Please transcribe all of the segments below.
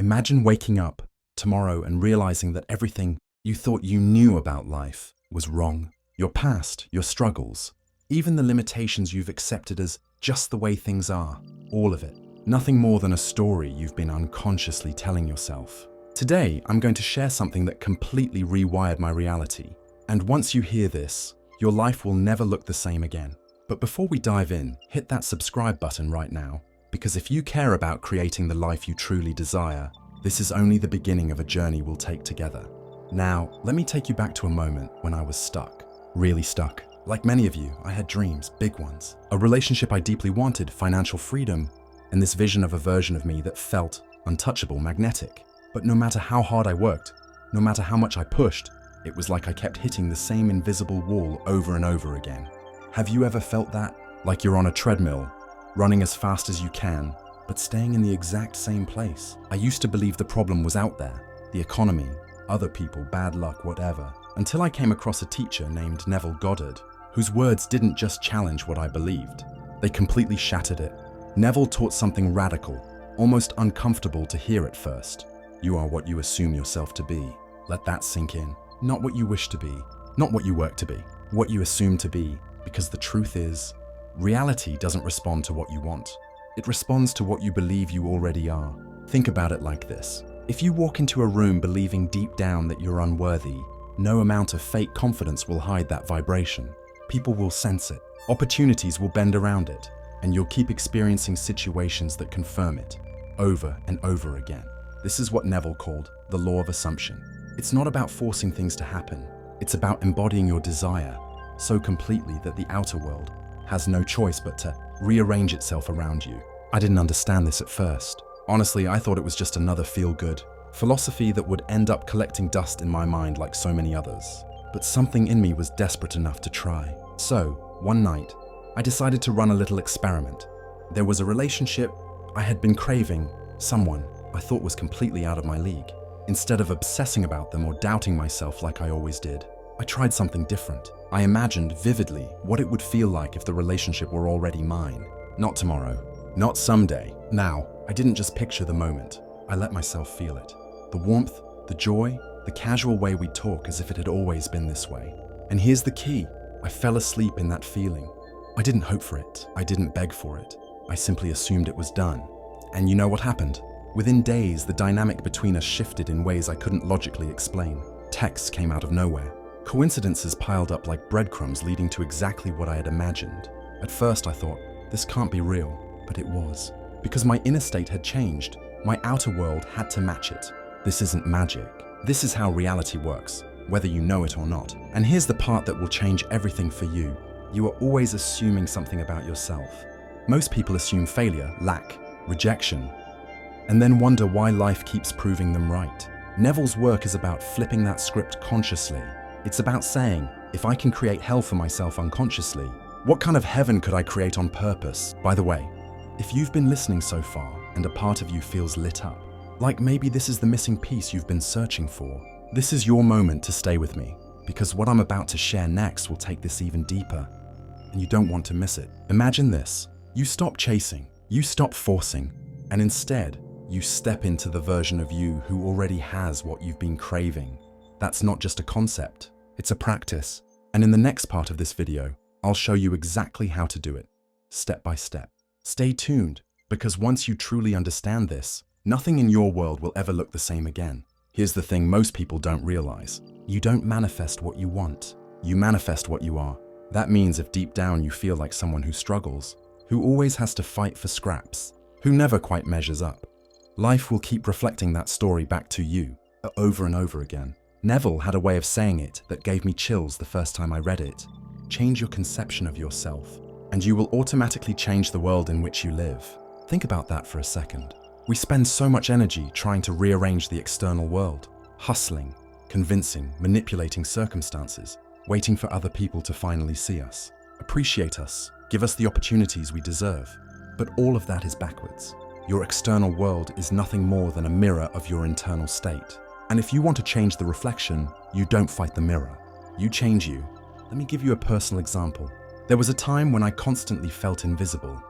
Imagine waking up tomorrow and realizing that everything you thought you knew about life was wrong. Your past, your struggles, even the limitations you've accepted as just the way things are, all of it. Nothing more than a story you've been unconsciously telling yourself. Today, I'm going to share something that completely rewired my reality. And once you hear this, your life will never look the same again. But before we dive in, hit that subscribe button right now, because if you care about creating the life you truly desire, this is only the beginning of a journey we'll take together. Now, let me take you back to a moment when I was stuck. Really stuck. Like many of you, I had dreams, big ones. A relationship I deeply wanted, financial freedom, and this vision of a version of me that felt untouchable, magnetic. But no matter how hard I worked, no matter how much I pushed, it was like I kept hitting the same invisible wall over and over again. Have you ever felt that? Like you're on a treadmill, running as fast as you can, but staying in the exact same place. I used to believe the problem was out there, the economy, other people, bad luck, whatever, until I came across a teacher named Neville Goddard, whose words didn't just challenge what I believed, they completely shattered it. Neville taught something radical, almost uncomfortable to hear at first. You are what you assume yourself to be. Let that sink in. Not what you wish to be, not what you work to be, what you assume to be, because the truth is, reality doesn't respond to what you want. It responds to what you believe you already are. Think about it like this. If you walk into a room believing deep down that you're unworthy, no amount of fake confidence will hide that vibration. People will sense it. Opportunities will bend around it, and you'll keep experiencing situations that confirm it, over and over again. This is what Neville called the law of assumption. It's not about forcing things to happen. It's about embodying your desire so completely that the outer world has no choice but to rearrange itself around you. I didn't understand this at first. Honestly, I thought it was just another feel-good philosophy that would end up collecting dust in my mind like so many others. But something in me was desperate enough to try. So, one night, I decided to run a little experiment. There was a relationship I had been craving, someone I thought was completely out of my league. Instead of obsessing about them or doubting myself like I always did, I tried something different. I imagined vividly what it would feel like if the relationship were already mine. Not tomorrow, not someday. Now, I didn't just picture the moment. I let myself feel it. The warmth, the joy, the casual way we'd talk as if it had always been this way. And here's the key. I fell asleep in that feeling. I didn't hope for it. I didn't beg for it. I simply assumed it was done. And you know what happened? Within days, the dynamic between us shifted in ways I couldn't logically explain. Texts came out of nowhere. Coincidences piled up like breadcrumbs leading to exactly what I had imagined. At first I thought, this can't be real, but it was. Because my inner state had changed. My outer world had to match it. This isn't magic. This is how reality works, whether you know it or not. And here's the part that will change everything for you. You are always assuming something about yourself. Most people assume failure, lack, rejection, and then wonder why life keeps proving them right. Neville's work is about flipping that script consciously. It's about saying, if I can create hell for myself unconsciously, what kind of heaven could I create on purpose? By the way, if you've been listening so far and a part of you feels lit up, like maybe this is the missing piece you've been searching for, this is your moment to stay with me, because what I'm about to share next will take this even deeper, and you don't want to miss it. Imagine this. You stop chasing, you stop forcing, and instead, you step into the version of you who already has what you've been craving. That's not just a concept, it's a practice. And in the next part of this video, I'll show you exactly how to do it, step by step. Stay tuned, because once you truly understand this, nothing in your world will ever look the same again. Here's the thing most people don't realize. You don't manifest what you want, you manifest what you are. That means if deep down you feel like someone who struggles, who always has to fight for scraps, who never quite measures up, life will keep reflecting that story back to you, over and over again. Neville had a way of saying it that gave me chills the first time I read it. Change your conception of yourself, and you will automatically change the world in which you live. Think about that for a second. We spend so much energy trying to rearrange the external world, hustling, convincing, manipulating circumstances, waiting for other people to finally see us, appreciate us, give us the opportunities we deserve. But all of that is backwards. Your external world is nothing more than a mirror of your internal state. And if you want to change the reflection, you don't fight the mirror. You change you. Let me give you a personal example. There was a time when I constantly felt invisible.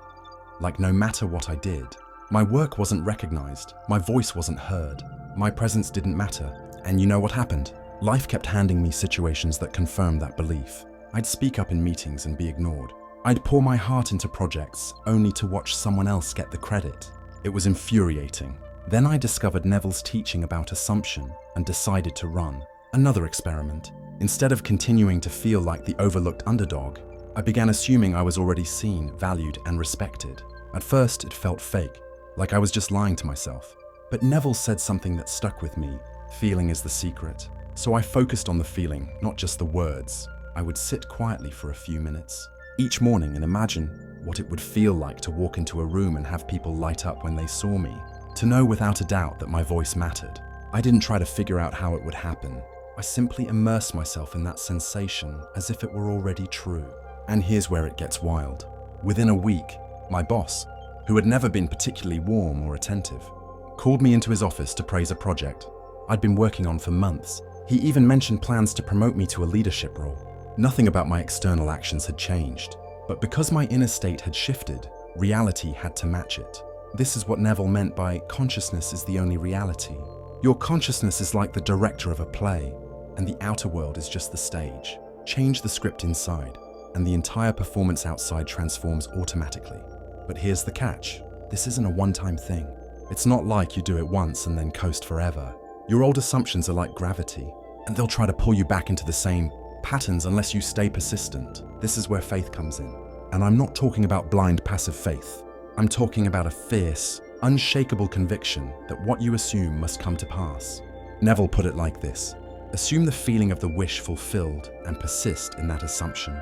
Like no matter what I did, My work wasn't recognized, my voice wasn't heard, my presence didn't matter. And you know what happened? Life kept handing me situations that confirmed that belief. I'd speak up in meetings and be ignored. I'd pour my heart into projects only to watch someone else get the credit. It was infuriating. Then I discovered Neville's teaching about assumption and decided to run. Another experiment. Instead of continuing to feel like the overlooked underdog, I began assuming I was already seen, valued, and respected. At first, it felt fake, like I was just lying to myself. But Neville said something that stuck with me. Feeling is the secret. So I focused on the feeling, not just the words. I would sit quietly for a few minutes each morning and imagine what it would feel like to walk into a room and have people light up when they saw me. To know without a doubt that my voice mattered. I didn't try to figure out how it would happen. I simply immersed myself in that sensation as if it were already true. And here's where it gets wild. Within a week, my boss, who had never been particularly warm or attentive, called me into his office to praise a project I'd been working on for months. He even mentioned plans to promote me to a leadership role. Nothing about my external actions had changed, but because my inner state had shifted, reality had to match it. This is what Neville meant by consciousness is the only reality. Your consciousness is like the director of a play, and the outer world is just the stage. Change the script inside, and the entire performance outside transforms automatically. But here's the catch. This isn't a one-time thing. It's not like you do it once and then coast forever. Your old assumptions are like gravity, and they'll try to pull you back into the same patterns unless you stay persistent. This is where faith comes in. And I'm not talking about blind, passive faith. I'm talking about a fierce, unshakable conviction that what you assume must come to pass. Neville put it like this: assume the feeling of the wish fulfilled and persist in that assumption,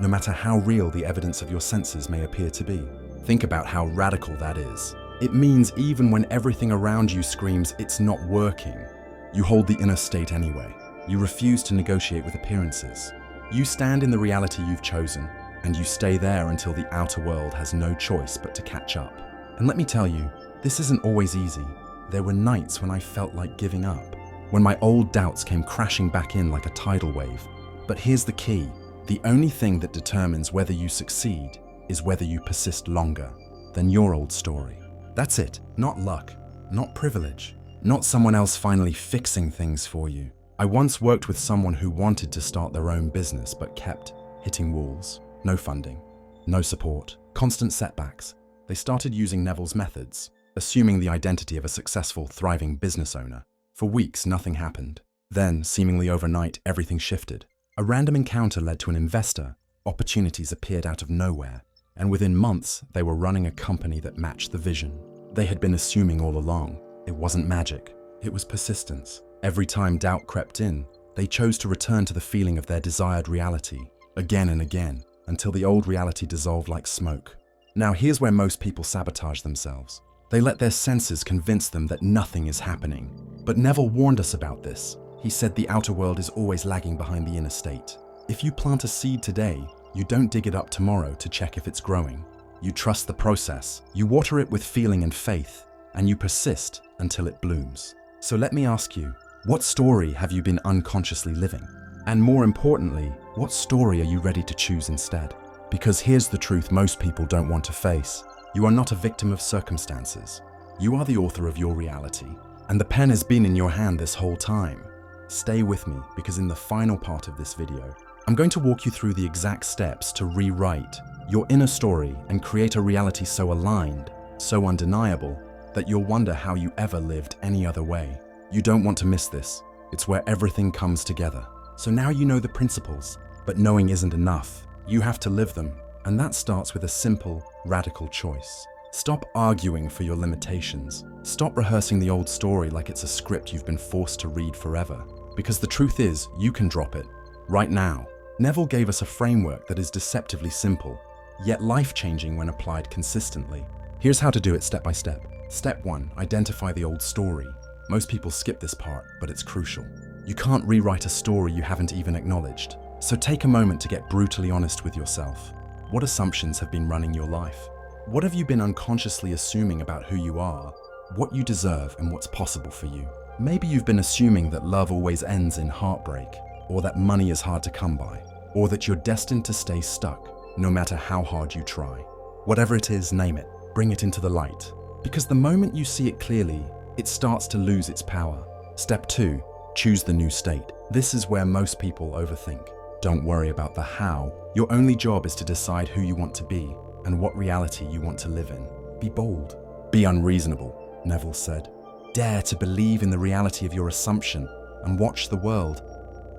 no matter how real the evidence of your senses may appear to be. Think about how radical that is. It means even when everything around you screams it's not working, you hold the inner state anyway. You refuse to negotiate with appearances. You stand in the reality you've chosen, and you stay there until the outer world has no choice but to catch up. And let me tell you, this isn't always easy. There were nights when I felt like giving up, when my old doubts came crashing back in like a tidal wave. But here's the key. The only thing that determines whether you succeed is whether you persist longer than your old story. That's it. Not luck, not privilege, not someone else finally fixing things for you. I once worked with someone who wanted to start their own business but kept hitting walls. No funding, no support, constant setbacks. They started using Neville's methods, assuming the identity of a successful, thriving business owner. For weeks, nothing happened. Then, seemingly overnight, everything shifted. A random encounter led to an investor. Opportunities appeared out of nowhere. And within months, they were running a company that matched the vision. They had been assuming all along. It wasn't magic. It was persistence. Every time doubt crept in, they chose to return to the feeling of their desired reality, again and again, until the old reality dissolved like smoke. Now here's where most people sabotage themselves. They let their senses convince them that nothing is happening. But Neville warned us about this. He said the outer world is always lagging behind the inner state. If you plant a seed today, you don't dig it up tomorrow to check if it's growing. You trust the process, you water it with feeling and faith, and you persist until it blooms. So let me ask you, what story have you been unconsciously living? And more importantly, what story are you ready to choose instead? Because here's the truth most people don't want to face. You are not a victim of circumstances. You are the author of your reality. And the pen has been in your hand this whole time. Stay with me, because in the final part of this video, I'm going to walk you through the exact steps to rewrite your inner story and create a reality so aligned, so undeniable, that you'll wonder how you ever lived any other way. You don't want to miss this. It's where everything comes together. So now you know the principles, but knowing isn't enough. You have to live them, and that starts with a simple, radical choice. Stop arguing for your limitations. Stop rehearsing the old story like it's a script you've been forced to read forever. Because the truth is, you can drop it, right now. Neville gave us a framework that is deceptively simple, yet life-changing when applied consistently. Here's how to do it step by step. Step 1, identify the old story. Most people skip this part, but it's crucial. You can't rewrite a story you haven't even acknowledged. So take a moment to get brutally honest with yourself. What assumptions have been running your life? What have you been unconsciously assuming about who you are, what you deserve, and what's possible for you? Maybe you've been assuming that love always ends in heartbreak, or that money is hard to come by, or that you're destined to stay stuck, no matter how hard you try. Whatever it is, name it. Bring it into the light. Because the moment you see it clearly, it starts to lose its power. Step 2. Choose the new state. This is where most people overthink. Don't worry about the how. Your only job is to decide who you want to be and what reality you want to live in. Be bold. Be unreasonable, Neville said. Dare to believe in the reality of your assumption and watch the world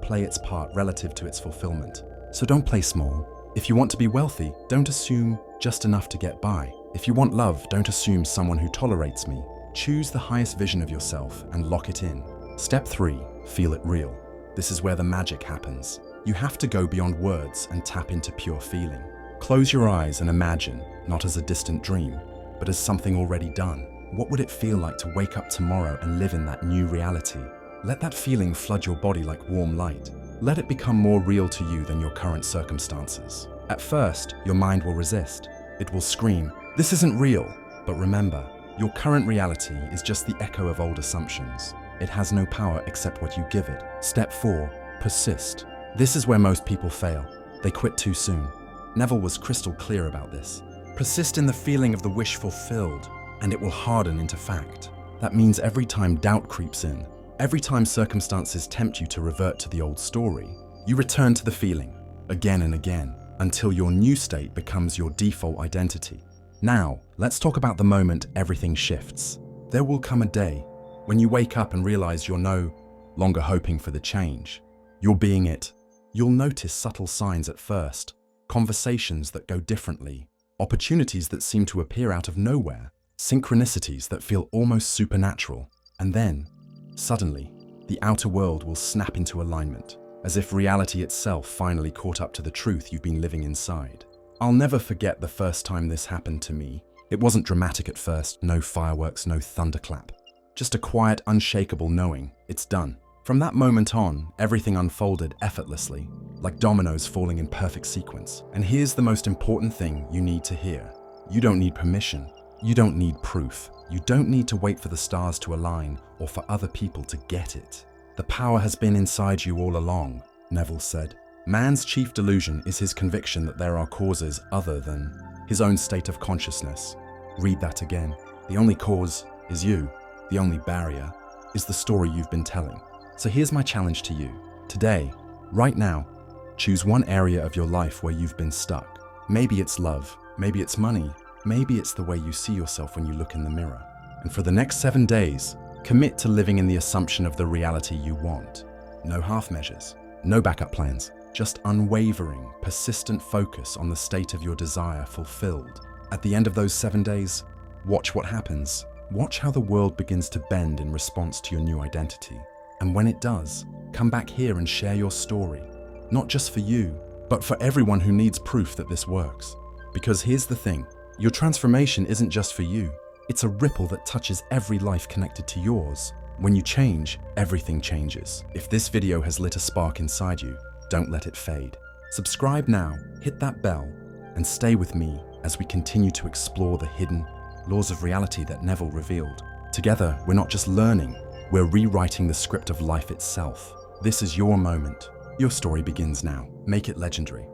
play its part relative to its fulfillment. So don't play small. If you want to be wealthy, don't assume just enough to get by. If you want love, don't assume someone who tolerates me. Choose the highest vision of yourself and lock it in. Step 3. Feel it real. This is where the magic happens. You have to go beyond words and tap into pure feeling. Close your eyes and imagine, not as a distant dream, but as something already done. What would it feel like to wake up tomorrow and live in that new reality? Let that feeling flood your body like warm light. Let it become more real to you than your current circumstances. At first, your mind will resist. It will scream, "This isn't real." But remember, your current reality is just the echo of old assumptions. It has no power except what you give it. Step 4. Persist. This is where most people fail. They quit too soon. Neville was crystal clear about this. Persist in the feeling of the wish fulfilled, and it will harden into fact. That means every time doubt creeps in, every time circumstances tempt you to revert to the old story, you return to the feeling, again and again, until your new state becomes your default identity. Now, let's talk about the moment everything shifts. There will come a day when you wake up and realize you're no longer hoping for the change. You're being it. You'll notice subtle signs at first, conversations that go differently, opportunities that seem to appear out of nowhere, synchronicities that feel almost supernatural, and then, suddenly, the outer world will snap into alignment, as if reality itself finally caught up to the truth you've been living inside. I'll never forget the first time this happened to me. It wasn't dramatic at first, no fireworks, no thunderclap. Just a quiet, unshakable knowing, it's done. From that moment on, everything unfolded effortlessly, like dominoes falling in perfect sequence. And here's the most important thing you need to hear. You don't need permission. You don't need proof. You don't need to wait for the stars to align or for other people to get it. The power has been inside you all along, Neville said. Man's chief delusion is his conviction that there are causes other than his own state of consciousness. Read that again. The only cause is you. The only barrier is the story you've been telling. So here's my challenge to you. Today, right now, choose one area of your life where you've been stuck. Maybe it's love, maybe it's money, maybe it's the way you see yourself when you look in the mirror. And for the next 7 days, commit to living in the assumption of the reality you want. No half measures, no backup plans, just unwavering, persistent focus on the state of your desire fulfilled. At the end of those 7 days, watch what happens. Watch how the world begins to bend in response to your new identity. And when it does, come back here and share your story. Not just for you, but for everyone who needs proof that this works. Because here's the thing, your transformation isn't just for you. It's a ripple that touches every life connected to yours. When you change, everything changes. If this video has lit a spark inside you, don't let it fade. Subscribe now, hit that bell, and stay with me as we continue to explore the hidden laws of reality that Neville revealed. Together, we're not just learning, we're rewriting the script of life itself. This is your moment. Your story begins now. Make it legendary.